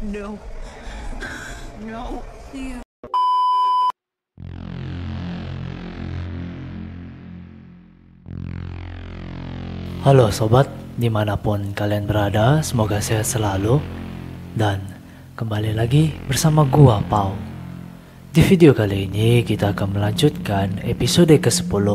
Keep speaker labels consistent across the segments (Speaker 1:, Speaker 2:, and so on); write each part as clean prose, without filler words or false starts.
Speaker 1: No. No. Theo.
Speaker 2: Halo sobat, dimanapun kalian berada, semoga sehat selalu. Dan kembali lagi bersama gua, Pau. Di video kali ini kita akan melanjutkan episode ke-10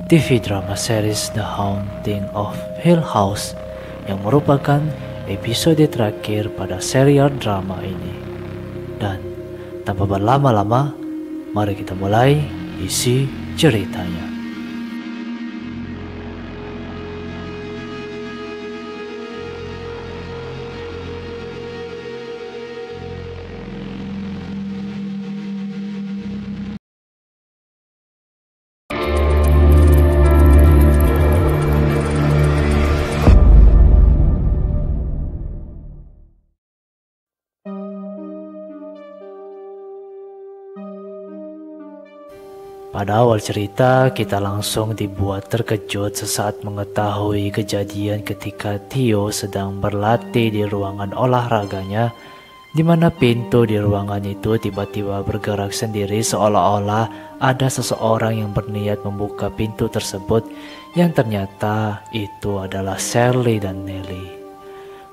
Speaker 2: TV drama series The Haunting of Hill House, yang merupakan episode terakhir pada serial drama ini. Dan tanpa berlama-lama, mari kita mulai isi ceritanya. Pada awal cerita, kita langsung dibuat terkejut sesaat mengetahui kejadian ketika Theo sedang berlatih di ruangan olahraganya, di mana pintu di ruangan itu tiba-tiba bergerak sendiri seolah-olah ada seseorang yang berniat membuka pintu tersebut, yang ternyata itu adalah Shirley dan Nelly.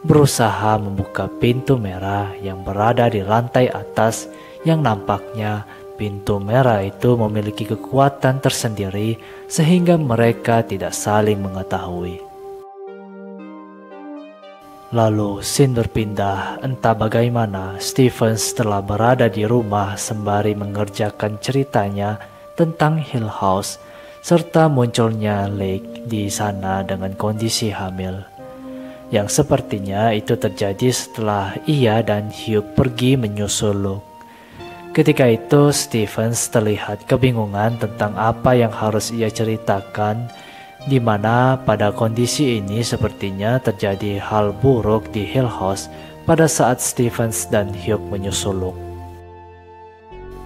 Speaker 2: Berusaha membuka pintu merah yang berada di lantai atas, yang nampaknya pintu merah itu memiliki kekuatan tersendiri sehingga mereka tidak saling mengetahui. Lalu scene berpindah, entah bagaimana Stevens telah berada di rumah sembari mengerjakan ceritanya tentang Hill House, serta munculnya Lake di sana dengan kondisi hamil, yang sepertinya itu terjadi setelah ia dan Hugh pergi menyusul Luke. Ketika itu Stevens terlihat kebingungan tentang apa yang harus ia ceritakan, di mana pada kondisi ini sepertinya terjadi hal buruk di Hill House pada saat Stevens dan Hugh menyusul Luke.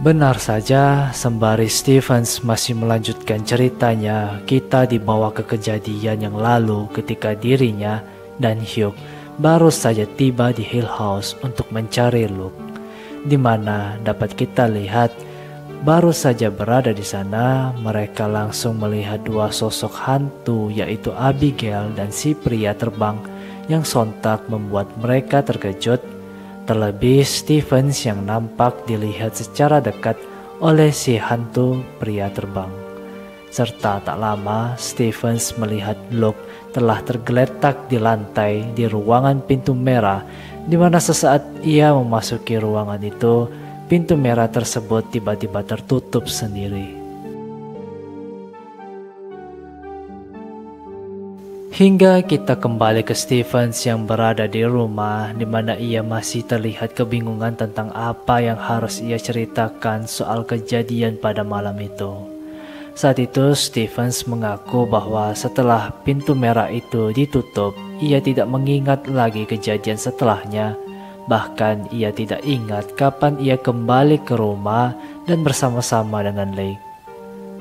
Speaker 2: Benar saja, sembari Stevens masih melanjutkan ceritanya, kita dibawa ke kejadian yang lalu ketika dirinya dan Hugh baru saja tiba di Hill House untuk mencari Luke, di mana dapat kita lihat baru saja berada di sana mereka langsung melihat dua sosok hantu, yaitu Abigail dan si pria terbang, yang sontak membuat mereka terkejut. Terlebih Stevens yang nampak dilihat secara dekat oleh si hantu pria terbang. Serta tak lama Stevens melihat Luke telah tergeletak di lantai di ruangan pintu merah, di mana sesaat ia memasuki ruangan itu, pintu merah tersebut tiba-tiba tertutup sendiri. Hingga kita kembali ke Stevens yang berada di rumah, di mana ia masih terlihat kebingungan tentang apa yang harus ia ceritakan soal kejadian pada malam itu. Saat itu Stevens mengaku bahwa setelah pintu merah itu ditutup, ia tidak mengingat lagi kejadian setelahnya. Bahkan ia tidak ingat kapan ia kembali ke rumah dan bersama-sama dengan Lake.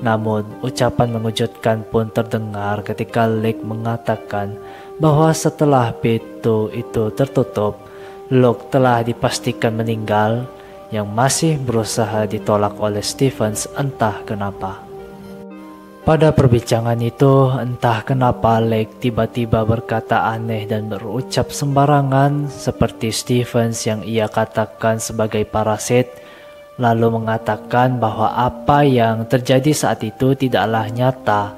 Speaker 2: Namun ucapan mengejutkan pun terdengar ketika Lake mengatakan bahwa setelah pintu itu tertutup, Luke telah dipastikan meninggal, yang masih berusaha ditolak oleh Stevens entah kenapa. Pada perbincangan itu, entah kenapa Lake tiba-tiba berkata aneh dan berucap sembarangan seperti Stevens yang ia katakan sebagai parasit, lalu mengatakan bahwa apa yang terjadi saat itu tidaklah nyata,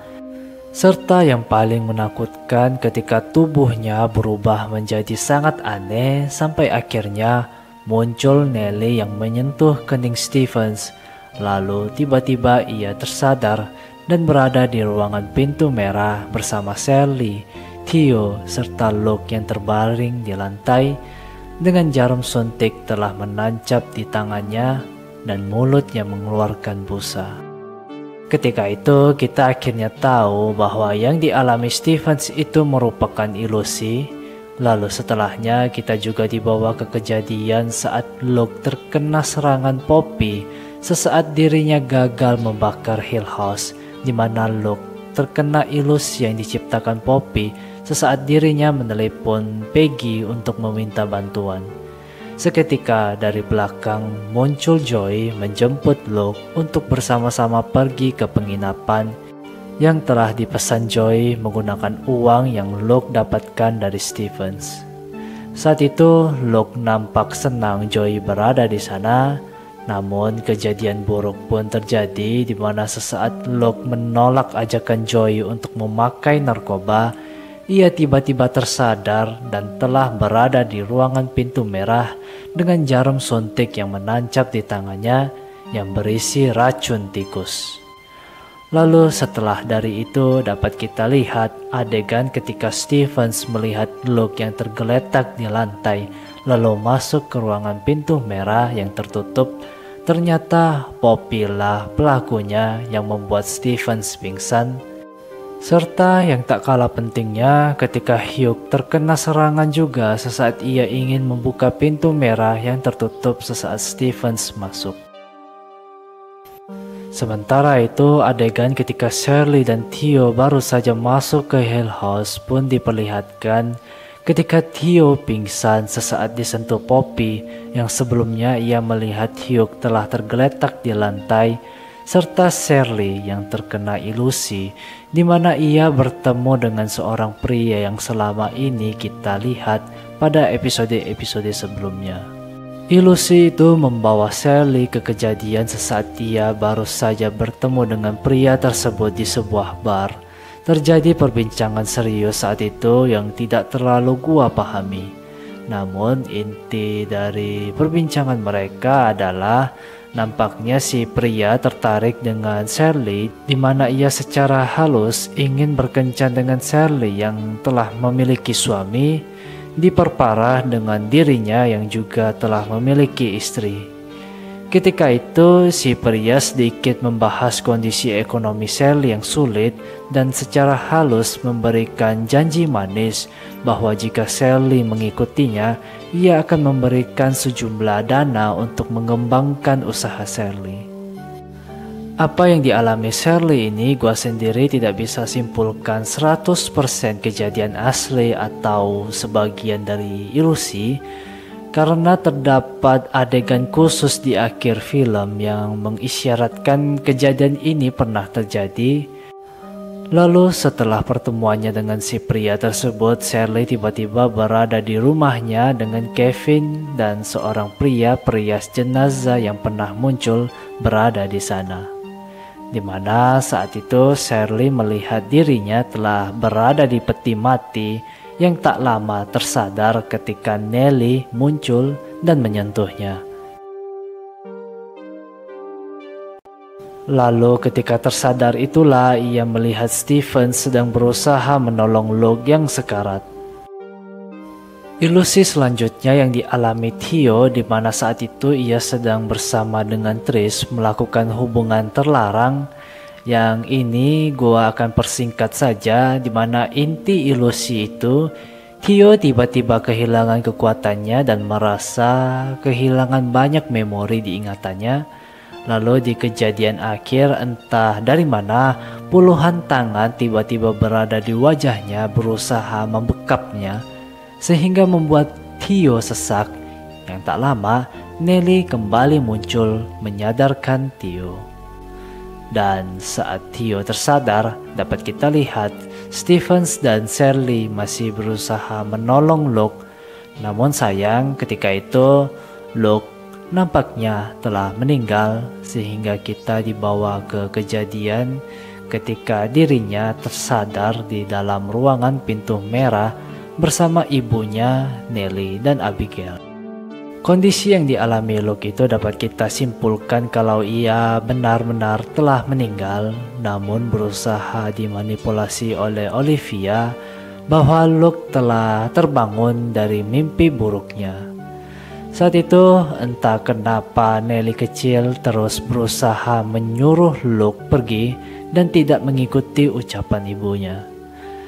Speaker 2: serta yang paling menakutkan ketika tubuhnya berubah menjadi sangat aneh sampai akhirnya muncul Nelly yang menyentuh kening Stevens, lalu tiba-tiba ia tersadar dan berada di ruangan pintu merah bersama Shirley, Theo, serta Luke yang terbaring di lantai dengan jarum suntik telah menancap di tangannya dan mulutnya mengeluarkan busa. Ketika itu kita akhirnya tahu bahwa yang dialami Stevens itu merupakan ilusi. Lalu setelahnya kita juga dibawa ke kejadian saat Luke terkena serangan Poppy sesaat dirinya gagal membakar Hill House, di mana Luke terkena ilusi yang diciptakan Poppy sesaat dirinya menelepon Peggy untuk meminta bantuan. Seketika dari belakang muncul Joy menjemput Luke untuk bersama-sama pergi ke penginapan yang telah dipesan Joy menggunakan uang yang Luke dapatkan dari Stephens. Saat itu Luke nampak senang Joy berada di sana, namun kejadian buruk pun terjadi di mana sesaat Luke menolak ajakan Joy untuk memakai narkoba, ia tiba-tiba tersadar dan telah berada di ruangan pintu merah dengan jarum suntik yang menancap di tangannya yang berisi racun tikus. Lalu setelah dari itu dapat kita lihat adegan ketika Stephens melihat Luke yang tergeletak di lantai lalu masuk ke ruangan pintu merah yang tertutup. Ternyata Poppy lah pelakunya yang membuat Stephens pingsan. Serta yang tak kalah pentingnya ketika Hugh terkena serangan juga sesaat ia ingin membuka pintu merah yang tertutup sesaat Stephens masuk. Sementara itu adegan ketika Shirley dan Theo baru saja masuk ke Hill House pun diperlihatkan ketika Theo pingsan sesaat disentuh Poppy yang sebelumnya ia melihat Hugh telah tergeletak di lantai, serta Shirley yang terkena ilusi di mana ia bertemu dengan seorang pria yang selama ini kita lihat pada episode-episode sebelumnya. Ilusi itu membawa Shirley ke kejadian sesaat ia baru saja bertemu dengan pria tersebut di sebuah bar. Terjadi perbincangan serius saat itu yang tidak terlalu gua pahami. Namun inti dari perbincangan mereka adalah nampaknya si pria tertarik dengan Shirley di mana ia secara halus ingin berkencan dengan Shirley yang telah memiliki suami, diperparah dengan dirinya yang juga telah memiliki istri. Ketika itu si pria sedikit membahas kondisi ekonomi Shirley yang sulit dan secara halus memberikan janji manis bahwa jika Shirley mengikutinya, ia akan memberikan sejumlah dana untuk mengembangkan usaha Shirley. Apa yang dialami Shirley ini gua sendiri tidak bisa simpulkan 100% kejadian asli atau sebagian dari ilusi, karena terdapat adegan khusus di akhir film yang mengisyaratkan kejadian ini pernah terjadi. Lalu setelah pertemuannya dengan si pria tersebut, Shirley tiba-tiba berada di rumahnya dengan Kevin dan seorang pria perias jenazah yang pernah muncul berada di sana. Di mana saat itu Shirley melihat dirinya telah berada di peti mati yang tak lama tersadar ketika Nelly muncul dan menyentuhnya. Lalu ketika tersadar itulah ia melihat Stephens sedang berusaha menolong Luke yang sekarat. Ilusi selanjutnya yang dialami Theo di mana saat itu ia sedang bersama dengan Trish melakukan hubungan terlarang. Yang ini gua akan persingkat saja di mana inti ilusi itu Theo tiba-tiba kehilangan kekuatannya dan merasa kehilangan banyak memori di ingatannya. Lalu di kejadian akhir entah dari mana puluhan tangan tiba-tiba berada di wajahnya berusaha membekapnya sehingga membuat Theo sesak. Yang tak lama Nelly kembali muncul menyadarkan Theo. Dan saat Theo tersadar, dapat kita lihat Stephens dan Shirley masih berusaha menolong Luke. Namun sayang ketika itu Luke nampaknya telah meninggal sehingga kita dibawa ke kejadian ketika dirinya tersadar di dalam ruangan pintu merah bersama ibunya Nelly dan Abigail. Kondisi yang dialami Luke itu dapat kita simpulkan kalau ia benar-benar telah meninggal, namun berusaha dimanipulasi oleh Olivia bahwa Luke telah terbangun dari mimpi buruknya. Saat itu entah kenapa Nelly kecil terus berusaha menyuruh Luke pergi dan tidak mengikuti ucapan ibunya.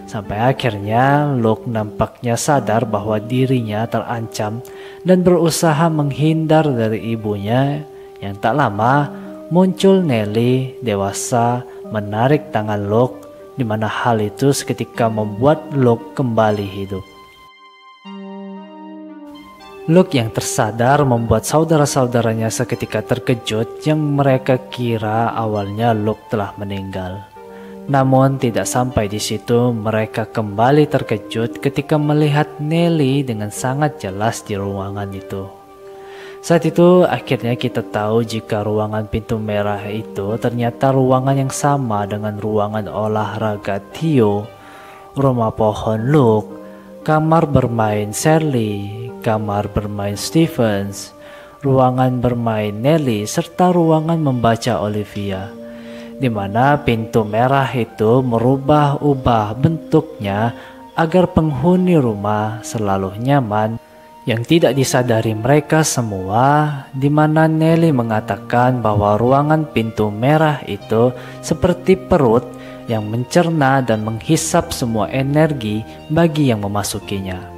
Speaker 2: Sampai akhirnya Luke nampaknya sadar bahwa dirinya terancam dan berusaha menghindar dari ibunya. Yang tak lama muncul Nelly dewasa menarik tangan Luke, di mana hal itu seketika membuat Luke kembali hidup. Luke yang tersadar membuat saudara-saudaranya seketika terkejut yang mereka kira awalnya Luke telah meninggal. Namun tidak sampai di situ, mereka kembali terkejut ketika melihat Nelly dengan sangat jelas di ruangan itu. Saat itu akhirnya kita tahu jika ruangan pintu merah itu ternyata ruangan yang sama dengan ruangan olahraga Theo, rumah pohon Luke, kamar bermain Shirley, kamar bermain Stephens, ruangan bermain Nelly, serta ruangan membaca Olivia, di mana pintu merah itu merubah-ubah bentuknya agar penghuni rumah selalu nyaman. Yang tidak disadari mereka semua, di mana Nelly mengatakan bahwa ruangan pintu merah itu seperti perut yang mencerna dan menghisap semua energi bagi yang memasukinya.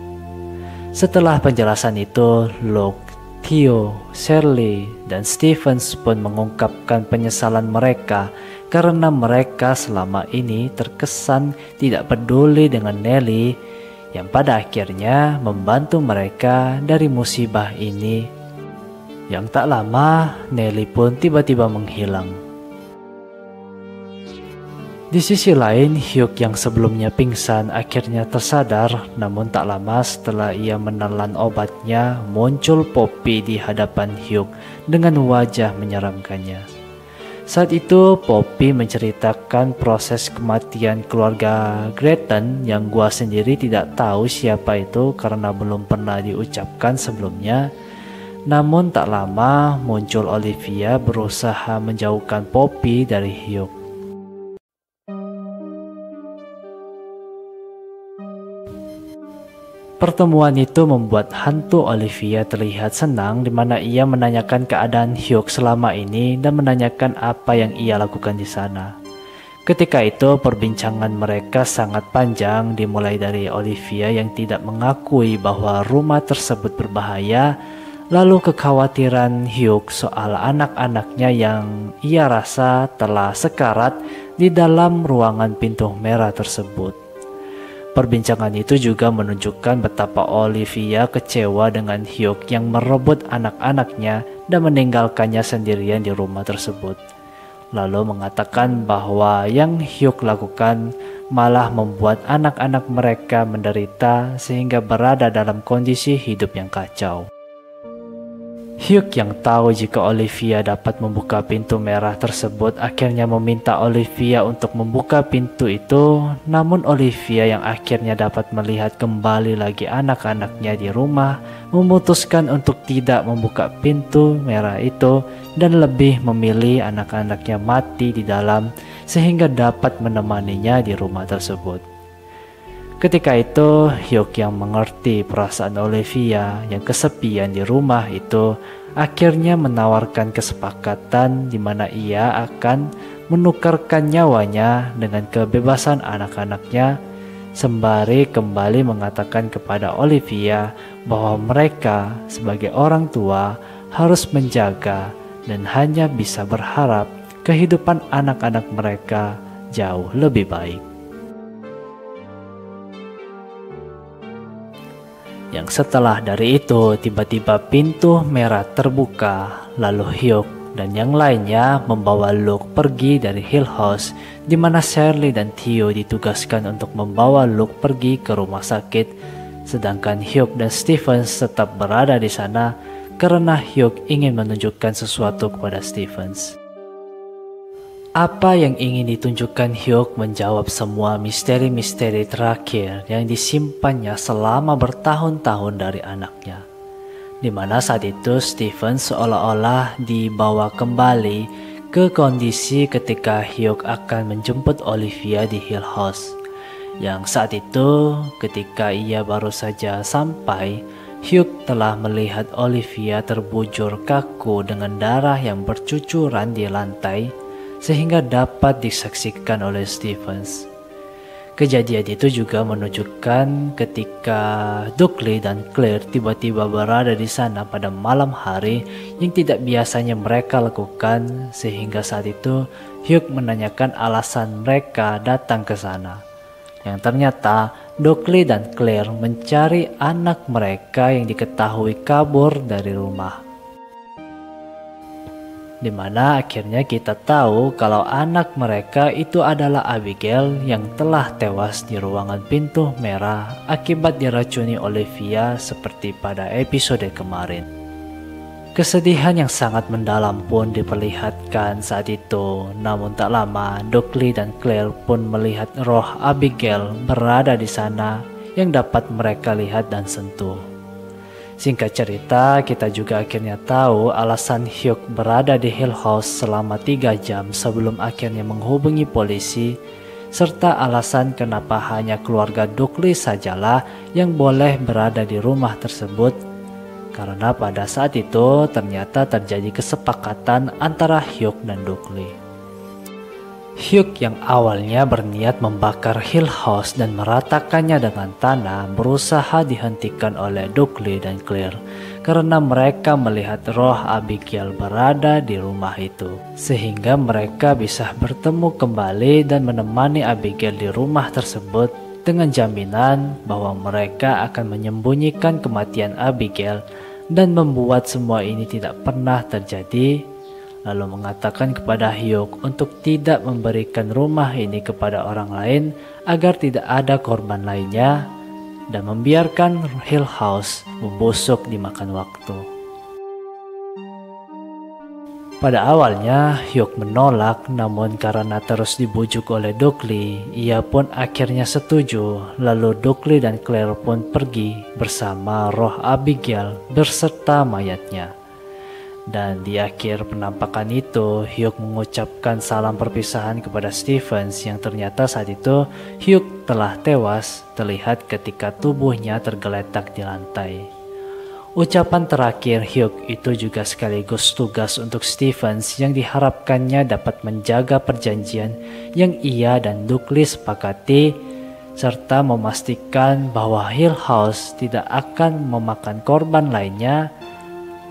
Speaker 2: Setelah penjelasan itu, Luke, Theo, Shirley, dan Stephens pun mengungkapkan penyesalan mereka karena mereka selama ini terkesan tidak peduli dengan Nelly yang pada akhirnya membantu mereka dari musibah ini. Yang tak lama, Nelly pun tiba-tiba menghilang. Di sisi lain, Hugh yang sebelumnya pingsan akhirnya tersadar, namun tak lama setelah ia menelan obatnya, muncul Poppy di hadapan Hugh dengan wajah menyeramkannya. Saat itu Poppy menceritakan proses kematian keluarga Gretchen yang gua sendiri tidak tahu siapa itu karena belum pernah diucapkan sebelumnya. Namun tak lama muncul Olivia berusaha menjauhkan Poppy dari Hugh. Pertemuan itu membuat hantu Olivia terlihat senang, di mana ia menanyakan keadaan Hugh selama ini dan menanyakan apa yang ia lakukan di sana. Ketika itu perbincangan mereka sangat panjang, dimulai dari Olivia yang tidak mengakui bahwa rumah tersebut berbahaya, lalu kekhawatiran Hugh soal anak-anaknya yang ia rasa telah sekarat di dalam ruangan pintu merah tersebut. Perbincangan itu juga menunjukkan betapa Olivia kecewa dengan Hugh yang merebut anak-anaknya dan meninggalkannya sendirian di rumah tersebut. Lalu mengatakan bahwa yang Hugh lakukan malah membuat anak-anak mereka menderita sehingga berada dalam kondisi hidup yang kacau. Hugh yang tahu jika Olivia dapat membuka pintu merah tersebut akhirnya meminta Olivia untuk membuka pintu itu, namun Olivia yang akhirnya dapat melihat kembali lagi anak-anaknya di rumah memutuskan untuk tidak membuka pintu merah itu dan lebih memilih anak-anaknya mati di dalam sehingga dapat menemaninya di rumah tersebut. Ketika itu, Hugh yang mengerti perasaan Olivia yang kesepian di rumah itu akhirnya menawarkan kesepakatan di mana ia akan menukarkan nyawanya dengan kebebasan anak-anaknya, sembari kembali mengatakan kepada Olivia bahwa mereka sebagai orang tua harus menjaga dan hanya bisa berharap kehidupan anak-anak mereka jauh lebih baik. Yang setelah dari itu tiba-tiba pintu merah terbuka, lalu Hugh dan yang lainnya membawa Luke pergi dari Hill House, di mana Shirley dan Theo ditugaskan untuk membawa Luke pergi ke rumah sakit, sedangkan Hugh dan Stephens tetap berada di sana karena Hugh ingin menunjukkan sesuatu kepada Stephens. Apa yang ingin ditunjukkan Hugh menjawab semua misteri-misteri terakhir yang disimpannya selama bertahun-tahun dari anaknya. Di mana saat itu Stephen seolah-olah dibawa kembali ke kondisi ketika Hugh akan menjemput Olivia di Hill House. Yang saat itu ketika ia baru saja sampai, Hugh telah melihat Olivia terbujur kaku dengan darah yang bercucuran di lantai sehingga dapat disaksikan oleh Stephens. Kejadian itu juga menunjukkan ketika Dudley dan Claire tiba-tiba berada di sana pada malam hari yang tidak biasanya mereka lakukan, sehingga saat itu Hugh menanyakan alasan mereka datang ke sana. yang ternyata Dockley dan Claire mencari anak mereka yang diketahui kabur dari rumah. Dimana akhirnya kita tahu kalau anak mereka itu adalah Abigail yang telah tewas di ruangan pintu merah akibat diracuni Olivia seperti pada episode kemarin. Kesedihan yang sangat mendalam pun diperlihatkan saat itu, namun tak lama Dockley dan Claire pun melihat roh Abigail berada di sana yang dapat mereka lihat dan sentuh. Singkat cerita, kita juga akhirnya tahu alasan Hugh berada di Hill House selama 3 jam sebelum akhirnya menghubungi polisi, serta alasan kenapa hanya keluarga Dockley sajalah yang boleh berada di rumah tersebut, karena pada saat itu ternyata terjadi kesepakatan antara Hugh dan Dockley. Hugh yang awalnya berniat membakar Hill House dan meratakannya dengan tanah berusaha dihentikan oleh Dockley dan Claire karena mereka melihat roh Abigail berada di rumah itu, sehingga mereka bisa bertemu kembali dan menemani Abigail di rumah tersebut dengan jaminan bahwa mereka akan menyembunyikan kematian Abigail dan membuat semua ini tidak pernah terjadi, lalu mengatakan kepada Hugh untuk tidak memberikan rumah ini kepada orang lain agar tidak ada korban lainnya dan membiarkan Hill House membusuk dimakan waktu. Pada awalnya Hugh menolak, namun karena terus dibujuk oleh Dockley, ia pun akhirnya setuju. Lalu Dockley dan Claire pun pergi bersama roh Abigail berserta mayatnya. Dan di akhir penampakan itu, Hugh mengucapkan salam perpisahan kepada Stephens yang ternyata saat itu Hugh telah tewas terlihat ketika tubuhnya tergeletak di lantai. Ucapan terakhir Hugh itu juga sekaligus tugas untuk Stephens yang diharapkannya dapat menjaga perjanjian yang ia dan Dockley sepakati, serta memastikan bahwa Hill House tidak akan memakan korban lainnya.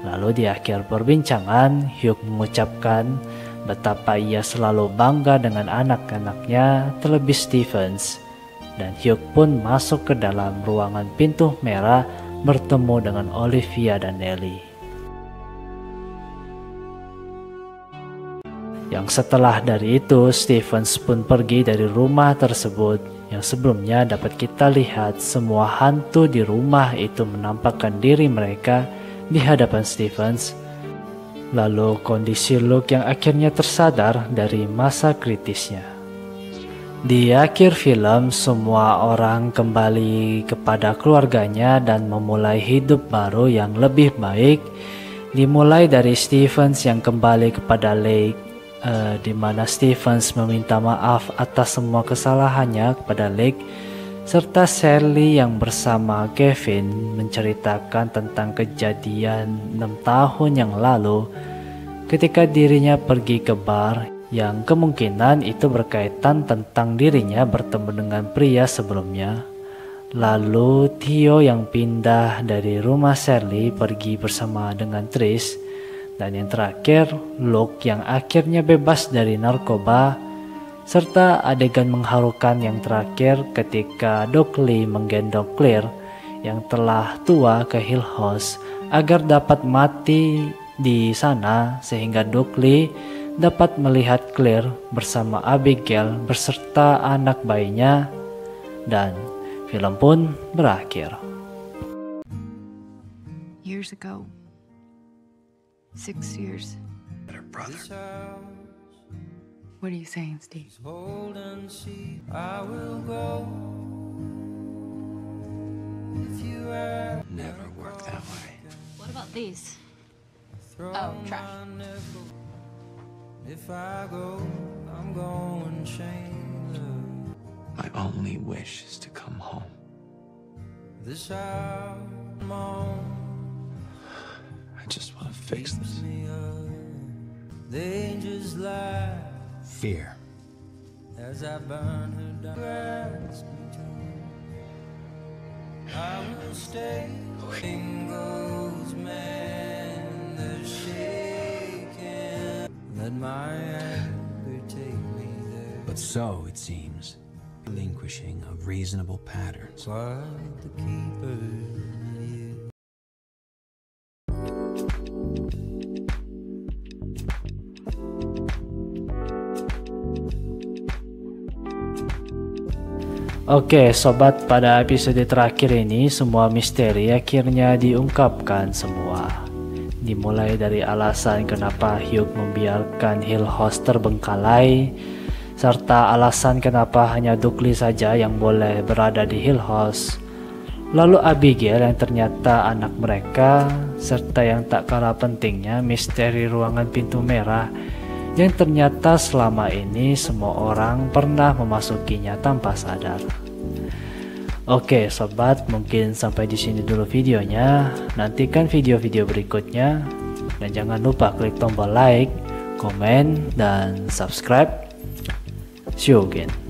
Speaker 2: Lalu di akhir perbincangan, Hugh mengucapkan betapa ia selalu bangga dengan anak-anaknya, terlebih Stephens. Dan Hugh pun masuk ke dalam ruangan pintu merah bertemu dengan Olivia dan Ellie. Yang setelah dari itu, Stephens pun pergi dari rumah tersebut yang sebelumnya dapat kita lihat semua hantu di rumah itu menampakkan diri mereka di hadapan Stephens. Lalu kondisi Luke yang akhirnya tersadar dari masa kritisnya. Di akhir film, semua orang kembali kepada keluarganya dan memulai hidup baru yang lebih baik. Dimulai dari Stephens yang kembali kepada Lake, di mana Stephens meminta maaf atas semua kesalahannya kepada Lake, serta Sally yang bersama Kevin menceritakan tentang kejadian 6 tahun yang lalu ketika dirinya pergi ke bar yang kemungkinan itu berkaitan tentang dirinya bertemu dengan pria sebelumnya. Lalu Theo yang pindah dari rumah Sally pergi bersama dengan Trish, dan yang terakhir Luke yang akhirnya bebas dari narkoba, serta adegan mengharukan yang terakhir ketika Dockley menggendong Claire yang telah tua ke Hill House agar dapat mati di sana, sehingga Dockley dapat melihat Claire bersama Abigail berserta anak bayinya, dan film pun berakhir.
Speaker 1: Years ago. 6 years.
Speaker 3: Brother.
Speaker 1: What are you saying, Steve?
Speaker 4: Hold and see, I will go. If you ever
Speaker 3: Never worked that way.
Speaker 5: What about these?
Speaker 4: throw
Speaker 5: Oh, trash.
Speaker 4: my nickel, if I go, I'm going shameless.
Speaker 3: My only wish is to come home.
Speaker 4: This hour I'm on
Speaker 3: I just want to fix this.
Speaker 4: me up. They just lie
Speaker 3: Fear.
Speaker 4: as I burn her down. Ask me to. I will stay. Goes man, the shaking. Let my anger take me there.
Speaker 6: But so, it seems,
Speaker 5: relinquishing of reasonable patterns.
Speaker 4: like the keeper of you.
Speaker 2: Oke sobat, pada episode terakhir ini semua misteri akhirnya diungkapkan semua. Dimulai dari alasan kenapa Hugh membiarkan Hill House terbengkalai, serta alasan kenapa hanya Dudley saja yang boleh berada di Hill House. Lalu Abigail yang ternyata anak mereka, serta yang tak kalah pentingnya misteri ruangan pintu merah yang ternyata selama ini semua orang pernah memasukinya tanpa sadar. Oke sobat, mungkin sampai di sini dulu videonya. Nantikan video-video berikutnya dan jangan lupa klik tombol like, komen, dan subscribe. See you again.